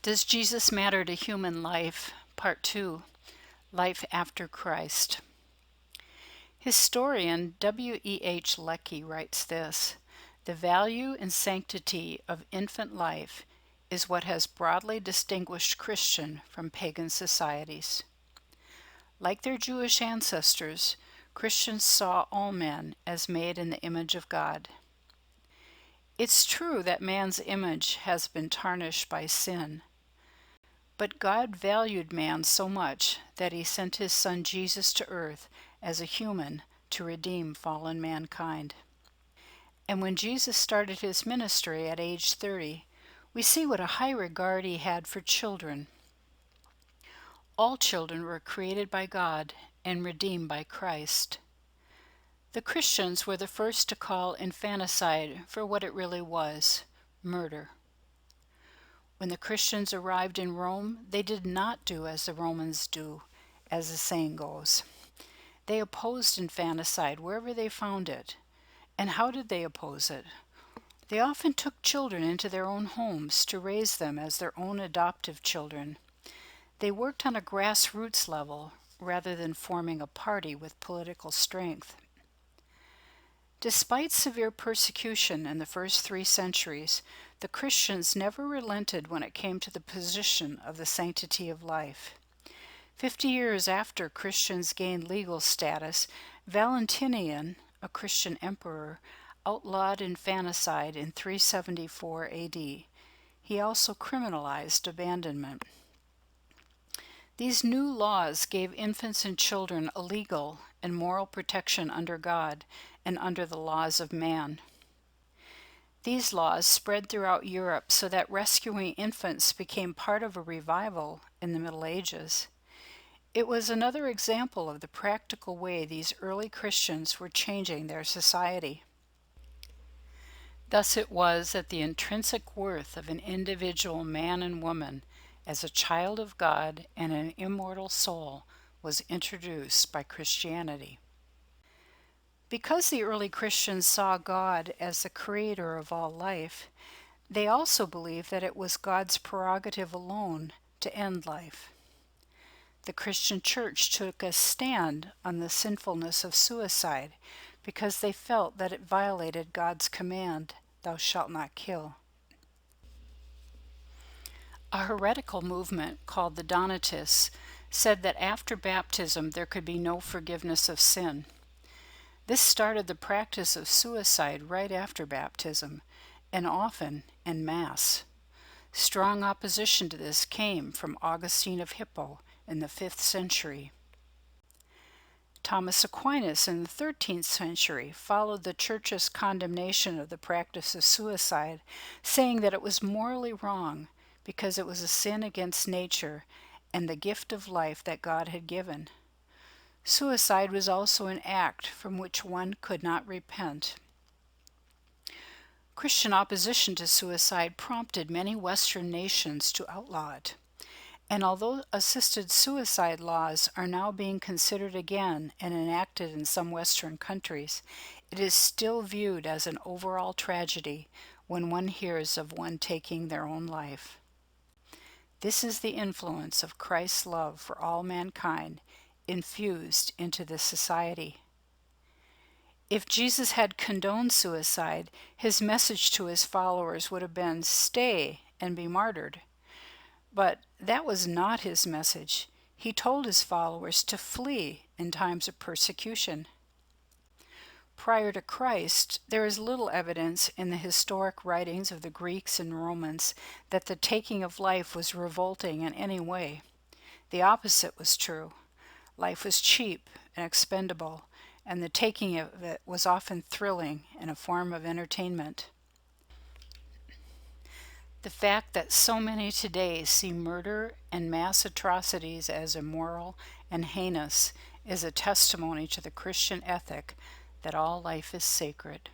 Does Jesus Matter to Human Life? Part 2, Life After Christ. Historian W.E.H. Lecky writes this: "The value and sanctity of infant life is what has broadly distinguished Christian from pagan societies. Like their Jewish ancestors, Christians saw all men as made in the image of God. It's true that man's image has been tarnished by sin. But God valued man so much that he sent his son Jesus to earth as a human to redeem fallen mankind. And when Jesus started his ministry at age 30, we see what a high regard he had for children. All children were created by God and redeemed by Christ. The Christians were the first to call infanticide for what it really was: murder. When the Christians arrived in Rome, they did not do as the Romans do, as the saying goes. They opposed infanticide wherever they found it. And how did they oppose it? They often took children into their own homes to raise them as their own adoptive children. They worked on a grassroots level rather than forming a party with political strength. Despite severe persecution in the first 3 centuries, the Christians never relented when it came to the position of the sanctity of life. 50 years after Christians gained legal status, Valentinian, a Christian emperor, outlawed infanticide in 374 AD. He also criminalized abandonment. These new laws gave infants and children a legal and moral protection under God and under the laws of man. These laws spread throughout Europe so that rescuing infants became part of a revival in the Middle Ages. It was another example of the practical way these early Christians were changing their society. Thus it was that the intrinsic worth of an individual man and woman as a child of God and an immortal soul was introduced by Christianity. Because the early Christians saw God as the creator of all life, they also believed that it was God's prerogative alone to end life. The Christian church took a stand on the sinfulness of suicide because they felt that it violated God's command, "Thou shalt not kill." A heretical movement called the Donatists said that after baptism there could be no forgiveness of sin. This started the practice of suicide right after baptism, and often en masse. Strong opposition to this came from Augustine of Hippo in the 5th century. Thomas Aquinas in the 13th century followed the Church's condemnation of the practice of suicide, saying that it was morally wrong because it was a sin against nature and the gift of life that God had given. Suicide was also an act from which one could not repent. Christian opposition to suicide prompted many Western nations to outlaw it. And although assisted suicide laws are now being considered again and enacted in some Western countries, it is still viewed as an overall tragedy when one hears of one taking their own life. This is the influence of Christ's love for all mankind infused into this society. If Jesus had condoned suicide, his message to his followers would have been, "Stay and be martyred." But that was not his message. He told his followers to flee in times of persecution. Prior to Christ, there is little evidence in the historic writings of the Greeks and Romans that the taking of life was revolting in any way. The opposite was true. Life was cheap and expendable, and the taking of it was often thrilling and a form of entertainment. The fact that so many today see murder and mass atrocities as immoral and heinous is a testimony to the Christian ethic that all life is sacred.